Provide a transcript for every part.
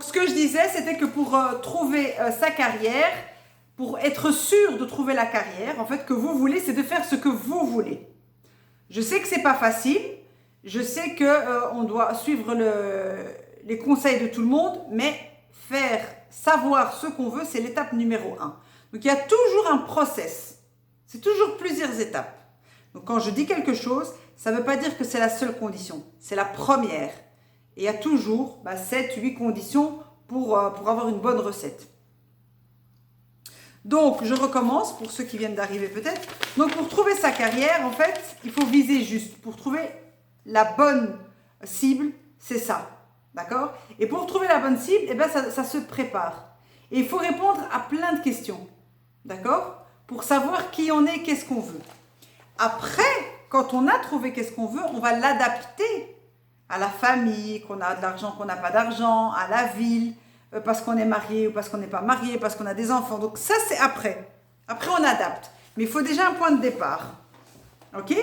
Ce que je disais, c'était que pour trouver sa carrière, pour être sûr de trouver la carrière, en fait, que vous voulez, c'est de faire ce que vous voulez. Je sais que c'est pas facile, je sais que on doit suivre les conseils de tout le monde, mais savoir ce qu'on veut, c'est l'étape numéro 1. Donc il y a toujours un process, c'est toujours plusieurs étapes. Donc quand je dis quelque chose, ça ne veut pas dire que c'est la seule condition, c'est la première. Et il y a toujours 7-8 conditions pour avoir une bonne recette. Donc, je recommence pour ceux qui viennent d'arriver peut-être. Donc, pour trouver sa carrière, en fait, il faut viser juste. Pour trouver la bonne cible, c'est ça. D'accord? Et pour trouver la bonne cible, eh ben, ça se prépare. Et il faut répondre à plein de questions. D'accord? Pour savoir qui on est, qu'est-ce qu'on veut. Après, quand on a trouvé qu'est-ce qu'on veut, on va l'adapter à la famille, qu'on a de l'argent, qu'on n'a pas d'argent, à la ville, parce qu'on est marié ou parce qu'on n'est pas marié, parce qu'on a des enfants. Donc ça, c'est après. Après, on adapte. Mais il faut déjà un point de départ. OK?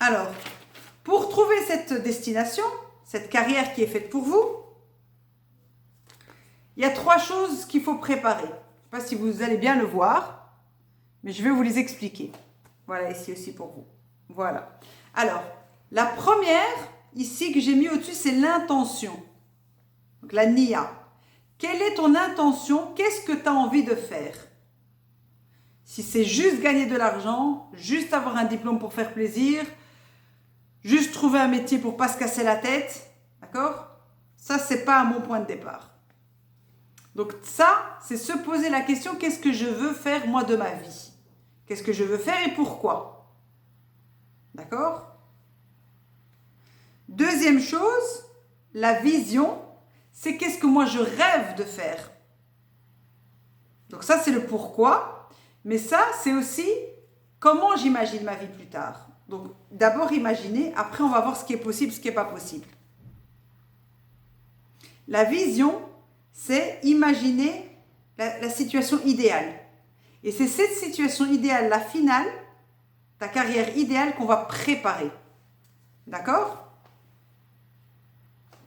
Alors, pour trouver cette destination, cette carrière qui est faite pour vous, il y a 3 choses qu'il faut préparer. Je ne sais pas si vous allez bien le voir, mais je vais vous les expliquer. Voilà, ici aussi pour vous. Voilà. Alors, la première, ici, que j'ai mis au-dessus, c'est l'intention. Donc, la niya. Quelle est ton intention? Qu'est-ce que tu as envie de faire? Si c'est juste gagner de l'argent, juste avoir un diplôme pour faire plaisir, juste trouver un métier pour ne pas se casser la tête, d'accord? Ça, ce n'est pas un bon point de départ. Donc ça, c'est se poser la question, qu'est-ce que je veux faire moi de ma vie? Qu'est-ce que je veux faire et pourquoi? D'accord? Deuxième chose, la vision, c'est qu'est-ce que moi je rêve de faire. Donc ça, c'est le pourquoi. Mais ça, c'est aussi comment j'imagine ma vie plus tard. Donc d'abord imaginer, après on va voir ce qui est possible, ce qui n'est pas possible. La vision, c'est imaginer la situation idéale. Et c'est cette situation idéale, la finale, ta carrière idéale qu'on va préparer. D'accord?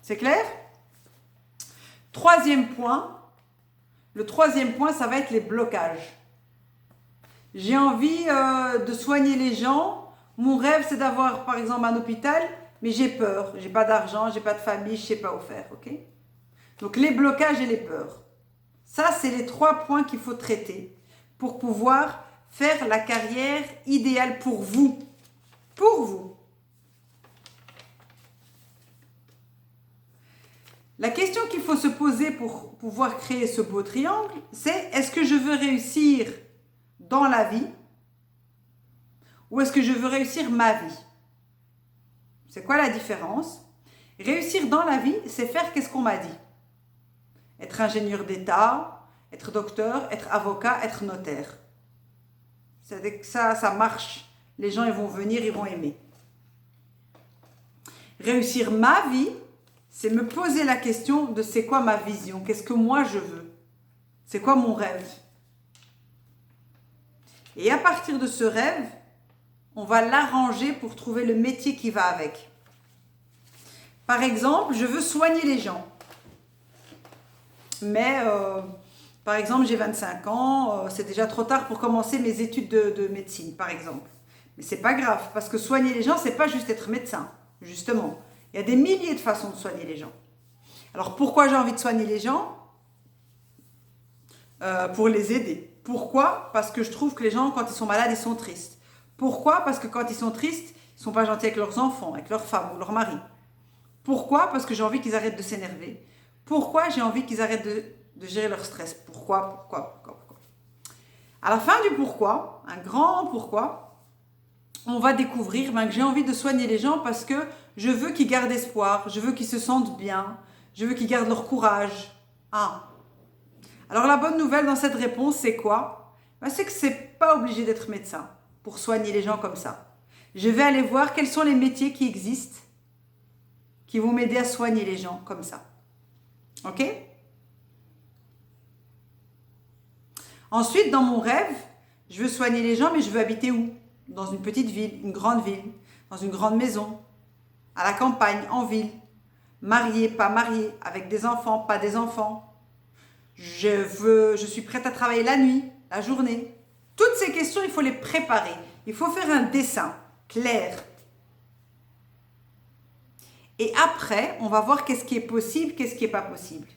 C'est clair? Troisième point. Le troisième point, ça va être les blocages. J'ai envie de soigner les gens. Mon rêve, c'est d'avoir, par exemple, un hôpital, mais j'ai peur. J'ai pas d'argent, j'ai pas de famille, je sais pas où faire. Ok? Donc, les blocages et les peurs. Ça, c'est les 3 points qu'il faut traiter pour pouvoir faire la carrière idéale pour vous. Pour vous. La question qu'il faut se poser pour pouvoir créer ce beau triangle, c'est est-ce que je veux réussir dans la vie ou est-ce que je veux réussir ma vie? C'est quoi la différence? Réussir dans la vie, c'est faire qu'est-ce qu'on m'a dit. Être ingénieur d'État, être docteur, être avocat, être notaire. Ça marche. Les gens, ils vont venir, ils vont aimer. Réussir ma vie, c'est me poser la question de c'est quoi ma vision, qu'est-ce que moi je veux, c'est quoi mon rêve. Et à partir de ce rêve, on va l'arranger pour trouver le métier qui va avec. Par exemple, je veux soigner les gens. Mais, par exemple, j'ai 25 ans, c'est déjà trop tard pour commencer mes études de médecine, par exemple. Mais c'est pas grave, parce que soigner les gens, c'est pas juste être médecin, justement. Il y a des milliers de façons de soigner les gens. Alors, pourquoi j'ai envie de soigner les gens? Pour les aider. Pourquoi? Parce que je trouve que les gens, quand ils sont malades, ils sont tristes. Pourquoi? Parce que quand ils sont tristes, ils ne sont pas gentils avec leurs enfants, avec leurs femmes ou leur mari. Pourquoi? Parce que j'ai envie qu'ils arrêtent de s'énerver. Pourquoi? J'ai envie qu'ils arrêtent de gérer leur stress. Pourquoi? À la fin du pourquoi, un grand pourquoi, on va découvrir que j'ai envie de soigner les gens parce que je veux qu'ils gardent espoir, je veux qu'ils se sentent bien, je veux qu'ils gardent leur courage. Alors la bonne nouvelle dans cette réponse, c'est quoi? C'est que ce n'est pas obligé d'être médecin pour soigner les gens comme ça. Je vais aller voir quels sont les métiers qui existent qui vont m'aider à soigner les gens comme ça. Ok? Ensuite, dans mon rêve, je veux soigner les gens, mais je veux habiter où? Dans une petite ville, une grande ville, dans une grande maison, à la campagne, en ville. marié, pas marié, avec des enfants, pas des enfants. Je suis prête à travailler la nuit, la journée. Toutes ces questions, il faut les préparer. Il faut faire un dessin clair. Et après, on va voir qu'est-ce qui est possible, qu'est-ce qui n'est pas possible.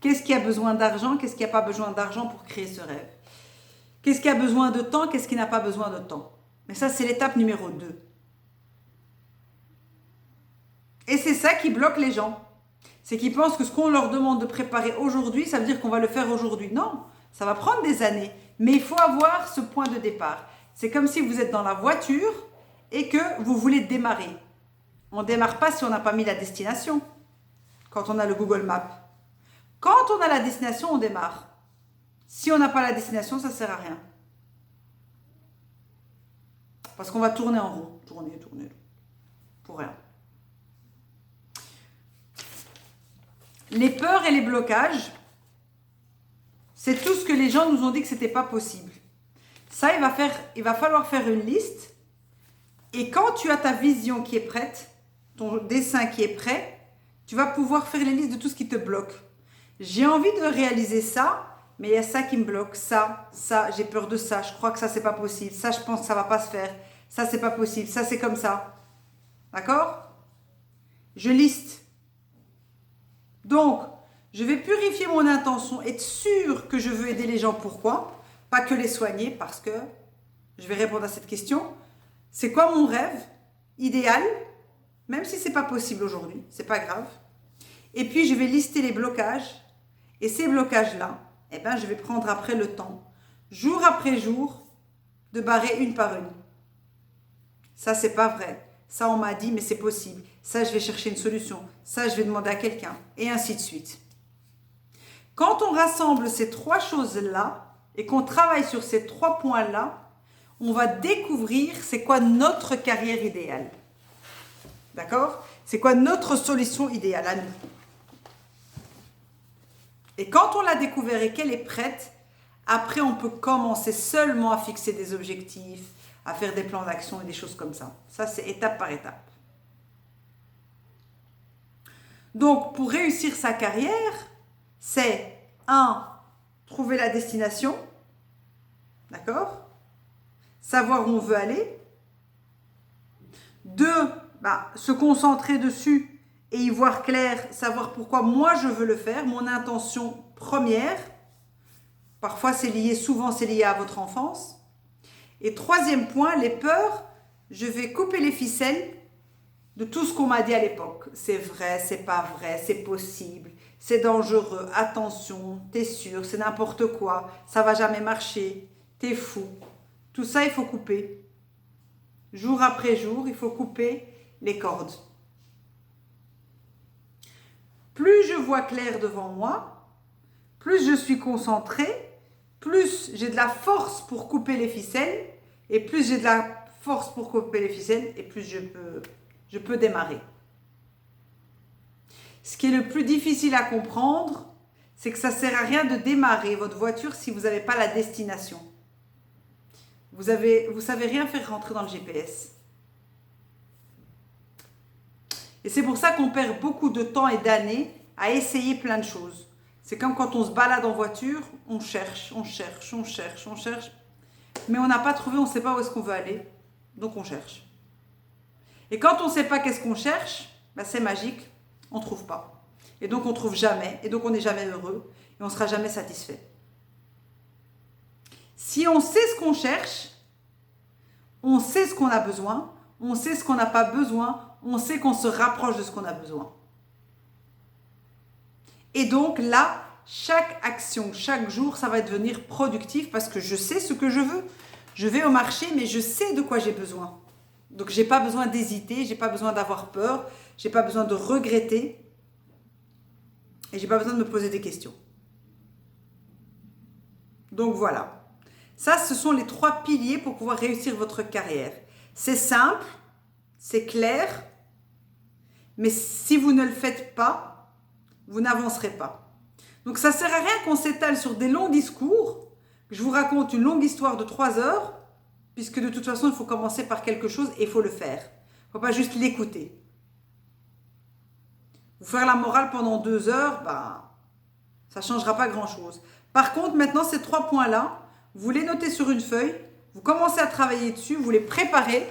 Qu'est-ce qui a besoin d'argent, qu'est-ce qui n'a pas besoin d'argent pour créer ce rêve. Qu'est-ce qui a besoin de temps, qu'est-ce qui n'a pas besoin de temps. Mais ça, c'est l'étape numéro 2. Et c'est ça qui bloque les gens. C'est qu'ils pensent que ce qu'on leur demande de préparer aujourd'hui, ça veut dire qu'on va le faire aujourd'hui. Non, ça va prendre des années. Mais il faut avoir ce point de départ. C'est comme si vous êtes dans la voiture et que vous voulez démarrer. On ne démarre pas si on n'a pas mis la destination, quand on a le Google Maps. Quand on a la destination, on démarre. Si on n'a pas la destination, ça ne sert à rien. Parce qu'on va tourner en rond. Tourner, pour rien. Les peurs et les blocages, c'est tout ce que les gens nous ont dit que ce n'était pas possible. Ça, il va falloir faire une liste. Et quand tu as ta vision qui est prête, ton dessin qui est prêt, tu vas pouvoir faire les listes de tout ce qui te bloque. J'ai envie de réaliser ça, mais il y a ça qui me bloque, ça, j'ai peur de ça, je crois que ça, c'est pas possible, ça, je pense que ça va pas se faire, ça, c'est pas possible, ça, c'est comme ça. D'accord? Je liste. Donc, je vais purifier mon intention, être sûr que je veux aider les gens. Pourquoi? Pas que les soigner, parce que je vais répondre à cette question. C'est quoi mon rêve idéal? Même si c'est pas possible aujourd'hui, c'est pas grave. Et puis, je vais lister les blocages. Et ces blocages-là, eh ben, je vais prendre après le temps, jour après jour, de barrer une par une. Ça, c'est pas vrai. Ça, on m'a dit, mais c'est possible. Ça, je vais chercher une solution. Ça, je vais demander à quelqu'un. Et ainsi de suite. Quand on rassemble ces 3 choses-là et qu'on travaille sur ces 3 points-là, on va découvrir c'est quoi notre carrière idéale. D'accord? C'est quoi notre solution idéale à nous? Et quand on l'a découvert et qu'elle est prête, après on peut commencer seulement à fixer des objectifs, à faire des plans d'action et des choses comme ça. Ça, c'est étape par étape. Donc, pour réussir sa carrière, c'est 1. Trouver la destination. D'accord? Savoir où on veut aller. 2. Se concentrer dessus et y voir clair, savoir pourquoi moi je veux le faire, mon intention première. Parfois, souvent c'est lié à votre enfance. Et 3e point, les peurs, je vais couper les ficelles de tout ce qu'on m'a dit à l'époque. C'est vrai, c'est pas vrai, c'est possible, c'est dangereux, attention, t'es sûr, c'est n'importe quoi, ça va jamais marcher, t'es fou. Tout ça, il faut couper. Jour après jour, il faut couper les cordes. Plus je vois clair devant moi, plus je suis concentrée, plus j'ai de la force pour couper les ficelles, et plus j'ai de la force pour couper les ficelles, et plus je peux démarrer. Ce qui est le plus difficile à comprendre, c'est que ça ne sert à rien de démarrer votre voiture si vous n'avez pas la destination. Vous savez rien faire rentrer dans le GPS. Et c'est pour ça qu'on perd beaucoup de temps et d'années à essayer plein de choses. C'est comme quand on se balade en voiture, on cherche, mais on n'a pas trouvé, on ne sait pas où est-ce qu'on veut aller, donc on cherche. Et quand on ne sait pas qu'est-ce qu'on cherche, c'est magique, on ne trouve pas. Et donc on ne trouve jamais, et donc on n'est jamais heureux, et on ne sera jamais satisfait. Si on sait ce qu'on cherche, on sait ce qu'on a besoin, on sait ce qu'on n'a pas besoin, on sait qu'on se rapproche de ce qu'on a besoin. Et donc là, chaque action, chaque jour, ça va devenir productif parce que je sais ce que je veux. Je vais au marché, mais je sais de quoi j'ai besoin. Donc, je n'ai pas besoin d'hésiter, je n'ai pas besoin d'avoir peur, je n'ai pas besoin de regretter et je n'ai pas besoin de me poser des questions. Donc, voilà. Ça, ce sont les 3 piliers pour pouvoir réussir votre carrière. C'est simple, c'est clair, mais si vous ne le faites pas, vous n'avancerez pas. Donc, ça ne sert à rien qu'on s'étale sur des longs discours, que je vous raconte une longue histoire de 3 heures, puisque de toute façon, il faut commencer par quelque chose et il faut le faire. Il ne faut pas juste l'écouter. Vous faire la morale pendant 2 heures, ben, ça ne changera pas grand-chose. Par contre, maintenant, ces 3 points-là, vous les notez sur une feuille, vous commencez à travailler dessus, vous les préparez